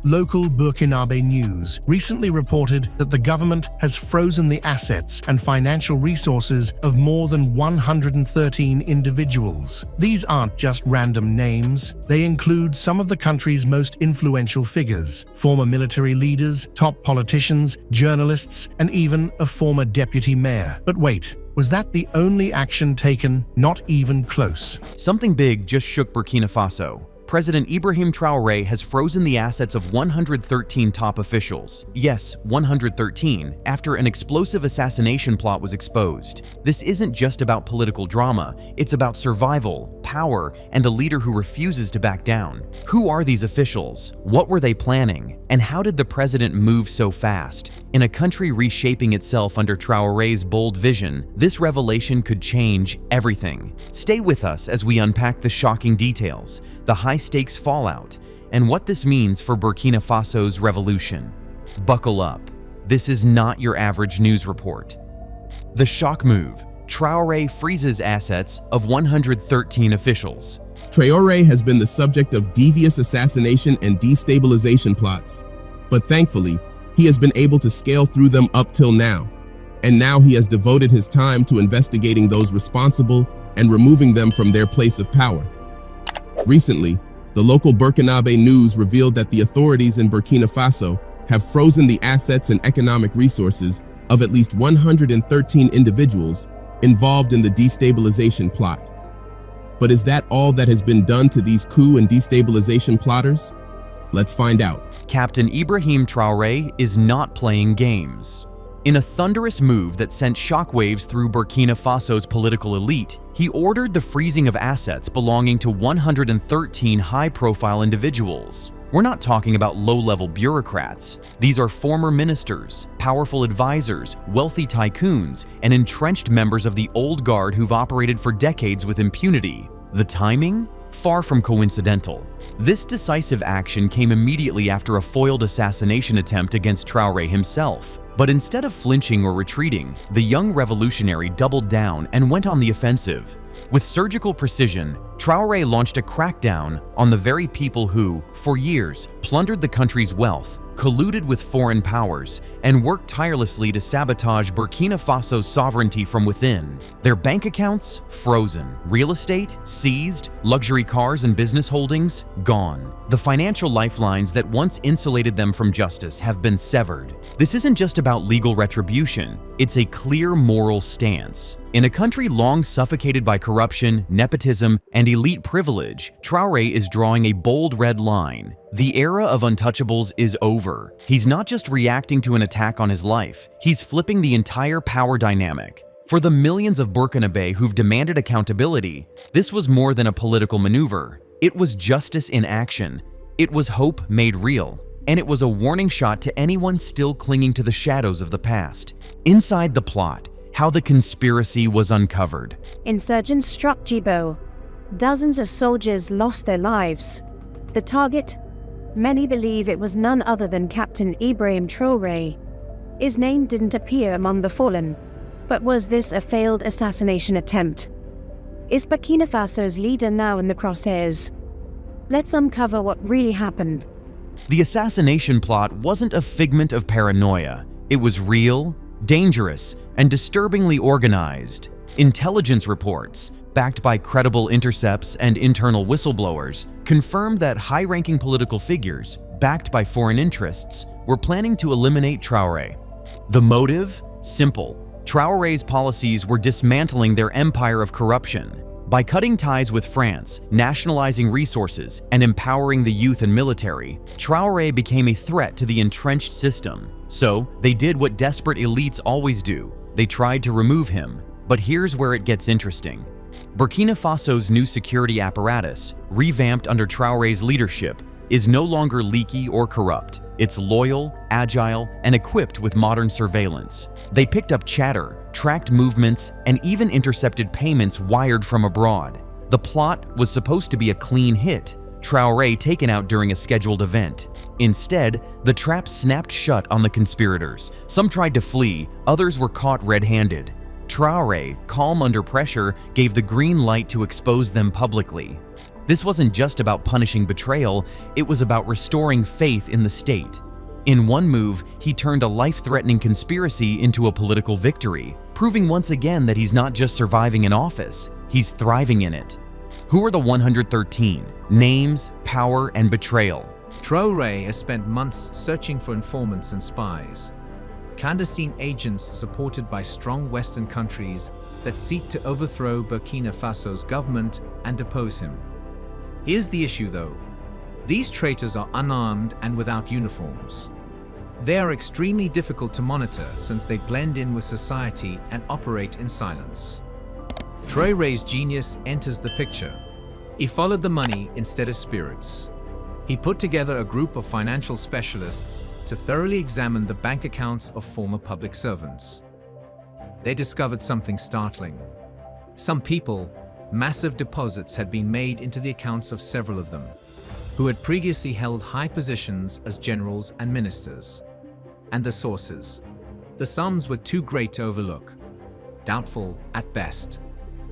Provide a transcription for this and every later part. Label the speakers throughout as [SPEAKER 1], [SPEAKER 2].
[SPEAKER 1] Local Burkinabe news recently reported that the government has frozen the assets and financial resources of more than 113 individuals. These aren't just random names. They include some of the country's most influential figures, former military leaders, top politicians, journalists, and even a former deputy mayor. But wait, was that the only action taken? Not even close.
[SPEAKER 2] Something big just shook Burkina Faso. President Ibrahim Traoré has frozen the assets of 113 top officials. Yes, 113, after an explosive assassination plot was exposed. This isn't just about political drama, it's about survival, power, and a leader who refuses to back down. Who are these officials? What were they planning? And how did the president move so fast? In a country reshaping itself under Traoré's bold vision, this revelation could change everything. Stay with us as we unpack the shocking details, the high-stakes fallout, and what this means for Burkina Faso's revolution. Buckle up. This is not your average news report. The shock move. Traoré freezes assets of 113 officials.
[SPEAKER 3] Traoré has been the subject of devious assassination and destabilization plots, but thankfully, he has been able to scale through them up till now. And now he has devoted his time to investigating those responsible and removing them from their place of power. Recently, the local Burkinabe news revealed that the authorities in Burkina Faso have frozen the assets and economic resources of at least 113 individuals involved in the destabilization plot. But is that all that has been done to these coup and destabilization plotters? Let's find out.
[SPEAKER 2] Captain Ibrahim Traoré is not playing games. In a thunderous move that sent shockwaves through Burkina Faso's political elite, he ordered the freezing of assets belonging to 113 high-profile individuals. We're not talking about low-level bureaucrats. These are former ministers, powerful advisors, wealthy tycoons, and entrenched members of the old guard who've operated for decades with impunity. The timing? Far from coincidental. This decisive action came immediately after a foiled assassination attempt against Traoré himself. But instead of flinching or retreating, the young revolutionary doubled down and went on the offensive. With surgical precision, Traoré launched a crackdown on the very people who, for years, plundered the country's wealth, colluded with foreign powers, and worked tirelessly to sabotage Burkina Faso's sovereignty from within. Their bank accounts? Frozen. Real estate? Seized. Luxury cars and business holdings? Gone. The financial lifelines that once insulated them from justice have been severed. This isn't just about legal retribution, it's a clear moral stance. In a country long suffocated by corruption, nepotism, and elite privilege, Traoré is drawing a bold red line. The era of untouchables is over. He's not just reacting to an attack on his life, he's flipping the entire power dynamic. For the millions of Burkinabe who've demanded accountability, this was more than a political maneuver. It was justice in action. It was hope made real. And it was a warning shot to anyone still clinging to the shadows of the past. Inside the plot, how the conspiracy was uncovered.
[SPEAKER 4] Insurgents struck Djibo. Dozens of soldiers lost their lives. The target? Many believe it was none other than Captain Ibrahim Traoré. His name didn't appear among the fallen. But was this a failed assassination attempt? Is Burkina Faso's leader now in the crosshairs? Let's uncover what really happened.
[SPEAKER 2] The assassination plot wasn't a figment of paranoia. It was real, dangerous, and disturbingly organized. Intelligence reports, backed by credible intercepts and internal whistleblowers, confirmed that high-ranking political figures, backed by foreign interests, were planning to eliminate Traoré. The motive? Simple. Traoré's policies were dismantling their empire of corruption. By cutting ties with France, nationalizing resources, and empowering the youth and military, Traoré became a threat to the entrenched system. So, they did what desperate elites always do. They tried to remove him. But here's where it gets interesting. Burkina Faso's new security apparatus, revamped under Traoré's leadership, is no longer leaky or corrupt. It's loyal, agile, and equipped with modern surveillance. They picked up chatter, tracked movements, and even intercepted payments wired from abroad. The plot was supposed to be a clean hit, Traoré taken out during a scheduled event. Instead, the trap snapped shut on the conspirators. Some tried to flee, others were caught red-handed. Traoré, calm under pressure, gave the green light to expose them publicly. This wasn't just about punishing betrayal, it was about restoring faith in the state. In one move, he turned a life-threatening conspiracy into a political victory, proving once again that he's not just surviving in office, he's thriving in it. Who are the 113? Names, power, and betrayal.
[SPEAKER 5] Traoré has spent months searching for informants and spies, clandestine agents supported by strong Western countries that seek to overthrow Burkina Faso's government and depose him. Here's the issue though. These traitors are unarmed and without uniforms. They are extremely difficult to monitor since they blend in with society and operate in silence. Traoré's genius enters the picture. He followed the money instead of spirits. He put together a group of financial specialists to thoroughly examine the bank accounts of former public servants. They discovered something startling. Some people, massive deposits had been made into the accounts of several of them, who had previously held high positions as generals and ministers. And the sources. The sums were too great to overlook. Doubtful at best.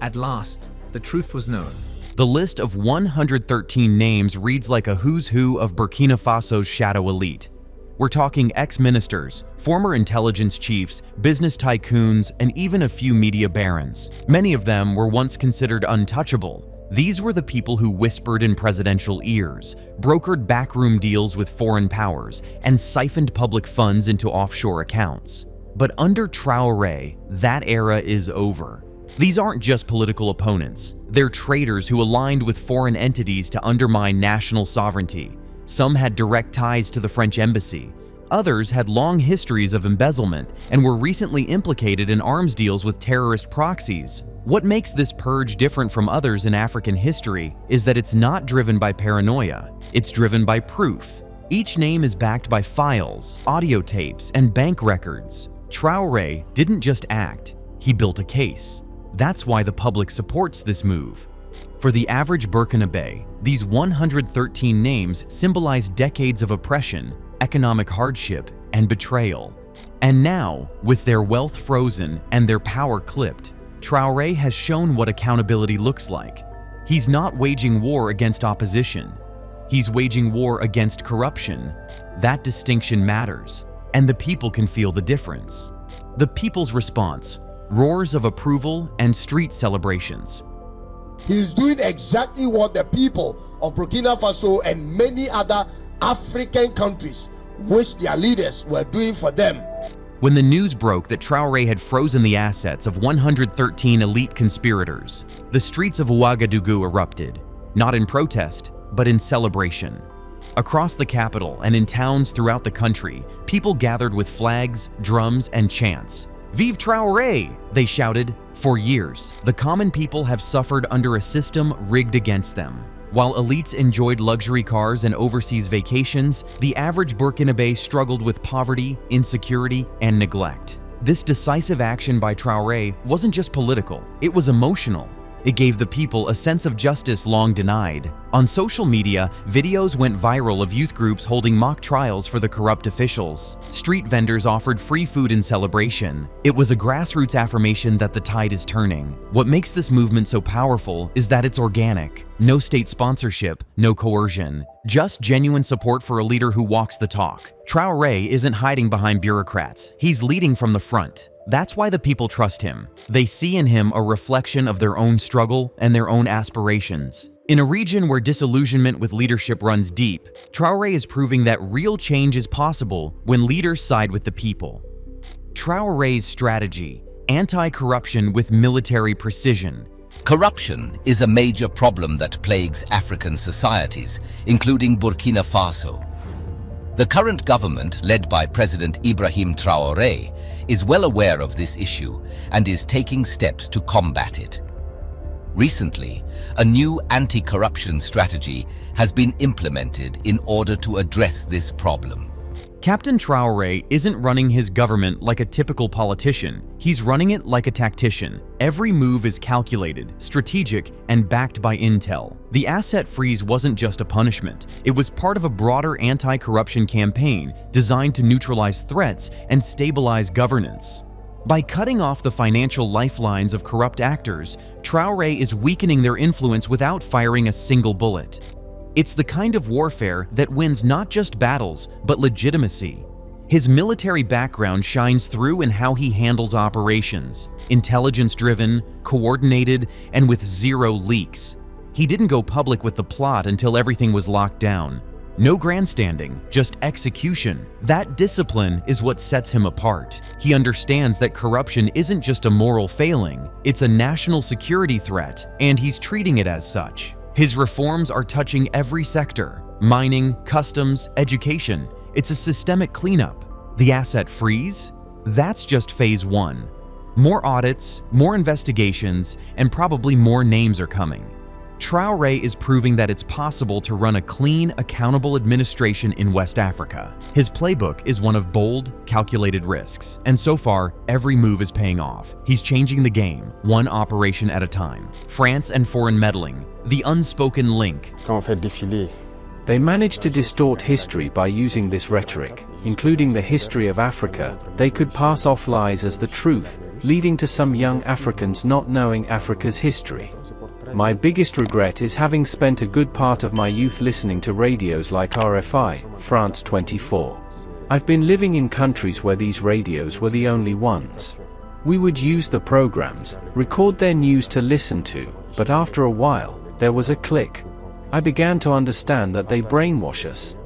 [SPEAKER 5] At last, the truth was known.
[SPEAKER 2] The list of 113 names reads like a who's who of Burkina Faso's shadow elite. We're talking ex-ministers, former intelligence chiefs, business tycoons, and even a few media barons. Many of them were once considered untouchable. These were the people who whispered in presidential ears, brokered backroom deals with foreign powers, and siphoned public funds into offshore accounts. But under Traoré, that era is over. These aren't just political opponents. They're traitors who aligned with foreign entities to undermine national sovereignty. Some had direct ties to the French embassy. Others had long histories of embezzlement and were recently implicated in arms deals with terrorist proxies. What makes this purge different from others in African history is that it's not driven by paranoia. It's driven by proof. Each name is backed by files, audio tapes, and bank records. Traoré didn't just act, he built a case. That's why the public supports this move. For the average Burkinabe, these 113 names symbolize decades of oppression, economic hardship, and betrayal. And now, with their wealth frozen and their power clipped, Traoré has shown what accountability looks like. He's not waging war against opposition. He's waging war against corruption. That distinction matters, and the people can feel the difference. The people's response: roars of approval and street celebrations.
[SPEAKER 6] He's doing exactly what the people of Burkina Faso and many other African countries wish their leaders were doing for them.
[SPEAKER 2] When the news broke that Traoré had frozen the assets of 113 elite conspirators, the streets of Ouagadougou erupted, not in protest, but in celebration. Across the capital and in towns throughout the country, people gathered with flags, drums, and chants. "Vive Traoré!" they shouted. For years, the common people have suffered under a system rigged against them. While elites enjoyed luxury cars and overseas vacations, the average Burkinabe struggled with poverty, insecurity, and neglect. This decisive action by Traoré wasn't just political, it was emotional. It gave the people a sense of justice long denied. On social media, videos went viral of youth groups holding mock trials for the corrupt officials. Street vendors offered free food in celebration. It was a grassroots affirmation that the tide is turning. What makes this movement so powerful is that it's organic. No state sponsorship, no coercion. Just genuine support for a leader who walks the talk. Traoré isn't hiding behind bureaucrats. He's leading from the front. That's why the people trust him. They see in him a reflection of their own struggle and their own aspirations. In a region where disillusionment with leadership runs deep, Traoré is proving that real change is possible when leaders side with the people. Traoré's strategy: anti-corruption with military precision.
[SPEAKER 7] Corruption is a major problem that plagues African societies, including Burkina Faso. The current government, led by President Ibrahim Traoré, is well aware of this issue and is taking steps to combat it. Recently, a new anti-corruption strategy has been implemented in order to address this problem.
[SPEAKER 2] Captain Traoré isn't running his government like a typical politician. He's running it like a tactician. Every move is calculated, strategic, and backed by intel. The asset freeze wasn't just a punishment. It was part of a broader anti-corruption campaign designed to neutralize threats and stabilize governance. By cutting off the financial lifelines of corrupt actors, Traoré is weakening their influence without firing a single bullet. It's the kind of warfare that wins not just battles, but legitimacy. His military background shines through in how he handles operations, intelligence-driven, coordinated, and with zero leaks. He didn't go public with the plot until everything was locked down. No grandstanding, just execution. That discipline is what sets him apart. He understands that corruption isn't just a moral failing, it's a national security threat, and he's treating it as such. His reforms are touching every sector: mining, customs, education. It's a systemic cleanup. The asset freeze? That's just phase one. More audits, more investigations, and probably more names are coming. Traoré is proving that it's possible to run a clean, accountable administration in West Africa. His playbook is one of bold, calculated risks, and so far, every move is paying off. He's changing the game, one operation at a time. France and foreign meddling, the unspoken link.
[SPEAKER 8] They managed to distort history by using this rhetoric, including the history of Africa. They could pass off lies as the truth, leading to some young Africans not knowing Africa's history. My biggest regret is having spent a good part of my youth listening to radios like RFI, France 24. I've been living in countries where these radios were the only ones. We would use the programs, record their news to listen to, but after a while, there was a click. I began to understand that they brainwash us.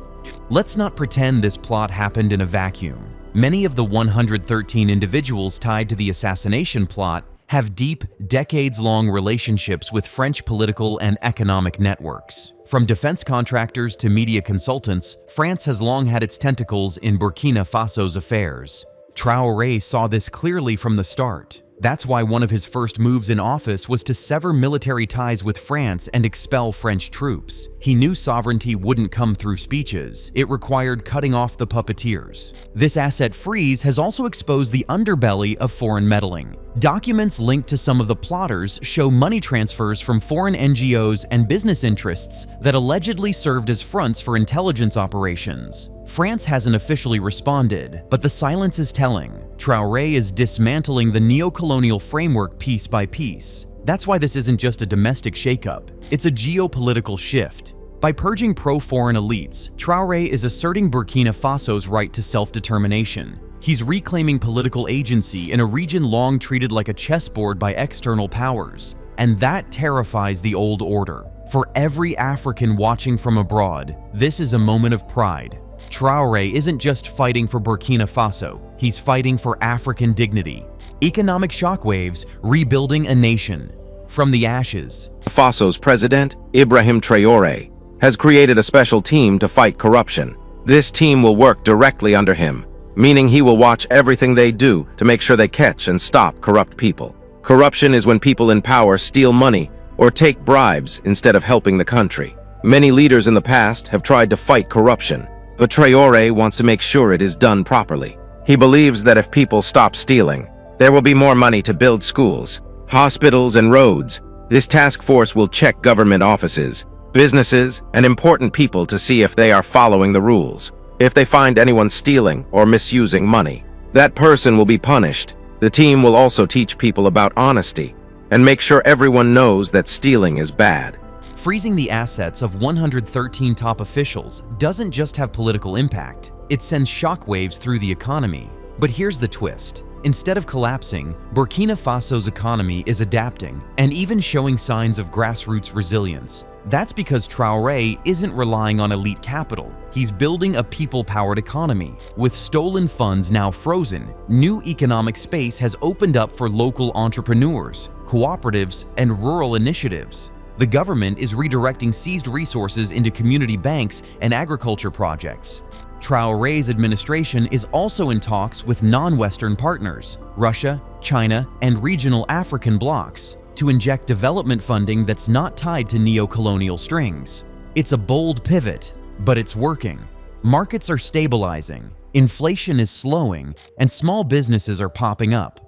[SPEAKER 2] Let's not pretend this plot happened in a vacuum. Many of the 113 individuals tied to the assassination plot have deep, decades-long relationships with French political and economic networks. From defense contractors to media consultants, France has long had its tentacles in Burkina Faso's affairs. Traoré saw this clearly from the start. That's why one of his first moves in office was to sever military ties with France and expel French troops. He knew sovereignty wouldn't come through speeches. It required cutting off the puppeteers. This asset freeze has also exposed the underbelly of foreign meddling. Documents linked to some of the plotters show money transfers from foreign NGOs and business interests that allegedly served as fronts for intelligence operations. France hasn't officially responded, but the silence is telling. Traoré is dismantling the neo-colonial framework piece by piece. That's why this isn't just a domestic shakeup, it's a geopolitical shift. By purging pro-foreign elites, Traoré is asserting Burkina Faso's right to self-determination. He's reclaiming political agency in a region long treated like a chessboard by external powers. And that terrifies the old order. For every African watching from abroad, this is a moment of pride. Traoré isn't just fighting for Burkina Faso, he's fighting for African dignity. Economic shockwaves, rebuilding a nation. From the ashes.
[SPEAKER 9] Faso's President Ibrahim Traoré has created a special team to fight corruption. This team will work directly under him, meaning he will watch everything they do to make sure they catch and stop corrupt people. Corruption is when people in power steal money or take bribes instead of helping the country. Many leaders in the past have tried to fight corruption, but Traoré wants to make sure it is done properly. He believes that if people stop stealing, there will be more money to build schools, hospitals, and roads. This task force will check government offices, businesses, and important people to see if they are following the rules. If they find anyone stealing or misusing money, that person will be punished. The team will also teach people about honesty and make sure everyone knows that stealing is bad.
[SPEAKER 2] Freezing the assets of 113 top officials doesn't just have political impact, it sends shockwaves through the economy. But here's the twist. Instead of collapsing, Burkina Faso's economy is adapting and even showing signs of grassroots resilience. That's because Traoré isn't relying on elite capital. He's building a people-powered economy. With stolen funds now frozen, new economic space has opened up for local entrepreneurs, cooperatives, and rural initiatives. The government is redirecting seized resources into community banks and agriculture projects. Traoré's administration is also in talks with non-Western partners, Russia, China, and regional African blocs, to inject development funding that's not tied to neo-colonial strings. It's a bold pivot, but it's working. Markets are stabilizing, inflation is slowing, and small businesses are popping up.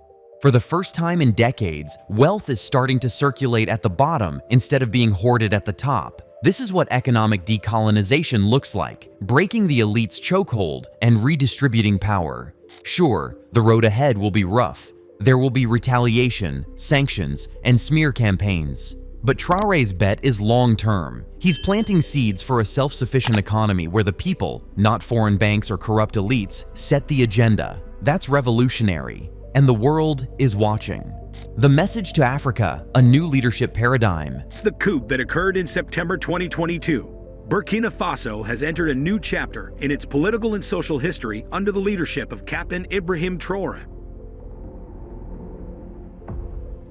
[SPEAKER 2] For the first time in decades, wealth is starting to circulate at the bottom instead of being hoarded at the top. This is what economic decolonization looks like, breaking the elite's chokehold and redistributing power. Sure, the road ahead will be rough, There will be retaliation, sanctions, and smear campaigns. But Traoré's bet is long-term. He's planting seeds for a self-sufficient economy where the people, not foreign banks or corrupt elites, set the agenda. That's revolutionary, and the world is watching. The message to Africa, a new leadership paradigm.
[SPEAKER 10] It's the coup that occurred in September 2022. Burkina Faso has entered a new chapter in its political and social history under the leadership of Captain Ibrahim Traoré.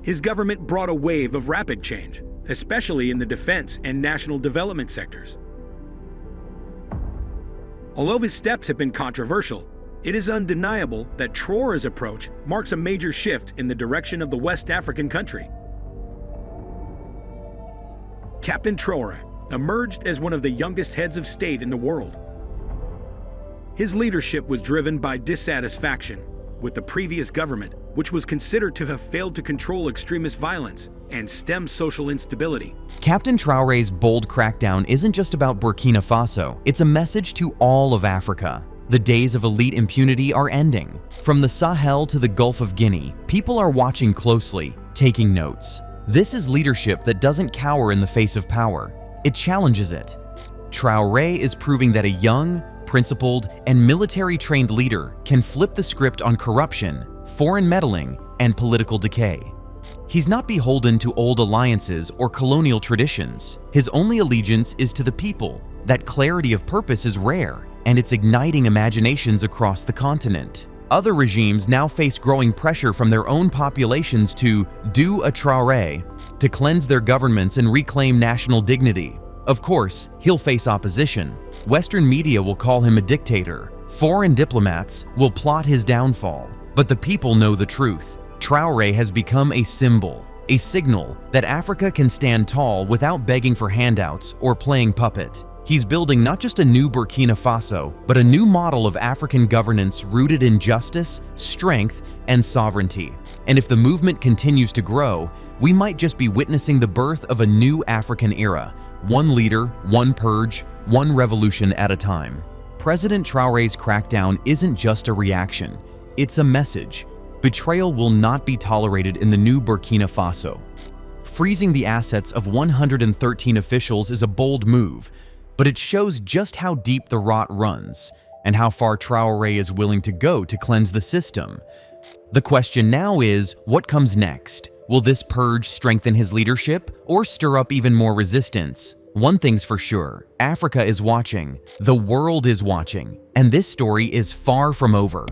[SPEAKER 10] His government brought a wave of rapid change, especially in the defense and national development sectors. Although his steps have been controversial, it is undeniable that Traoré's approach marks a major shift in the direction of the West African country. Captain Traoré emerged as one of the youngest heads of state in the world. His leadership was driven by dissatisfaction with the previous government, which was considered to have failed to control extremist violence and stem social instability.
[SPEAKER 2] Captain Traoré's bold crackdown isn't just about Burkina Faso, it's a message to all of Africa. The days of elite impunity are ending. From the Sahel to the Gulf of Guinea, people are watching closely, taking notes. This is leadership that doesn't cower in the face of power. It challenges it. Traoré is proving that a young, principled, and military-trained leader can flip the script on corruption, foreign meddling, and political decay. He's not beholden to old alliances or colonial traditions. His only allegiance is to the people. That clarity of purpose is rare, and it's igniting imaginations across the continent. Other regimes now face growing pressure from their own populations to do a Traoré, to cleanse their governments and reclaim national dignity. Of course, he'll face opposition. Western media will call him a dictator. Foreign diplomats will plot his downfall. But the people know the truth. Traoré has become a symbol, a signal that Africa can stand tall without begging for handouts or playing puppet. He's building not just a new Burkina Faso, but a new model of African governance rooted in justice, strength, and sovereignty. And if the movement continues to grow, we might just be witnessing the birth of a new African era. One leader, one purge, one revolution at a time. President Traoré's crackdown isn't just a reaction, it's a message. Betrayal will not be tolerated in the new Burkina Faso. Freezing the assets of 113 officials is a bold move, but it shows just how deep the rot runs and how far Traoré is willing to go to cleanse the system. The question now is, what comes next? Will this purge strengthen his leadership or stir up even more resistance? One thing's for sure, Africa is watching, the world is watching, and this story is far from over.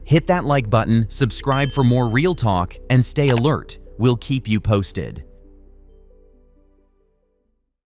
[SPEAKER 2] Hit that like button, subscribe for more real talk, and stay alert. We'll keep you posted.